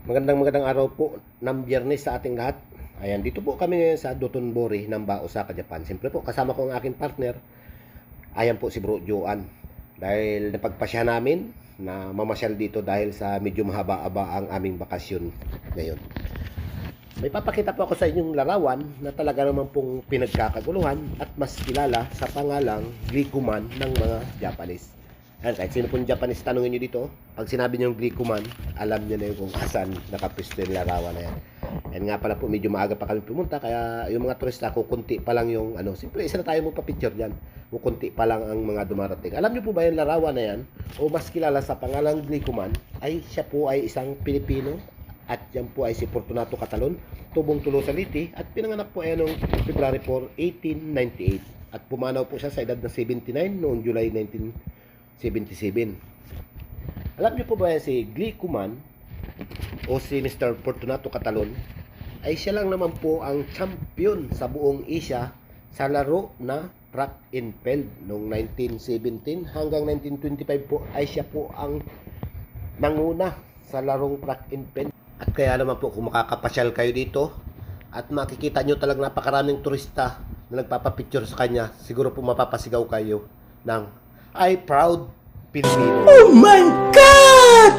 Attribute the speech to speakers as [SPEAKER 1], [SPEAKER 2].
[SPEAKER 1] Magandang araw po ng Biyernes sa ating lahat. Ayan, dito po kami ngayon sa Dotonbori, Namba, Osaka, Japan. Siyempre po, kasama ko ang aking partner. Ayan po si Bro Joan. Dahil napagpasya namin na mamasyal dito dahil sa medyo mahaba-aba ang aming bakasyon ngayon. May papakita po ako sa inyong larawan na talaga naman pong pinagkakaguluhan at mas kilala sa pangalang Glicoman ng mga Japanese. Ayan, kahit sino pong Japanese tanongin nyo dito, pag sinabi nyo yung Glicoman, alam nyo na yung kung asan nakapisto yung larawan na yan. Ayan nga pala po, medyo maaga pa kami pumunta, kaya yung mga turista, kukunti pa lang yung, simple, isa na tayo magpa-picture dyan. Kukunti pa lang ang mga dumarating. Alam nyo po ba yung larawan na yan, o mas kilala sa pangalang Glicoman, ay siya po ay isang Pilipino, at yan po ay si Fortunato Catalon, tubong Tolosa Liti, at pinanganak po ay noong February 4, 1898. At pumanaw po siya sa edad na 79 noong July 1977. Alam niyo po ba yan si Glicoman o si Mr. Fortunato Catalon ay siya lang naman po ang champion sa buong Asia sa laro na track and field noong 1917 hanggang 1925 po ay siya po ang nanguna sa larong track and field. At kaya naman po kung makakapasyal kayo dito at makikita nyo talagang napakaraming turista na nagpapapicture sa kanya, siguro po mapapasigaw kayo ng I proud Pilipino.
[SPEAKER 2] Oh my God!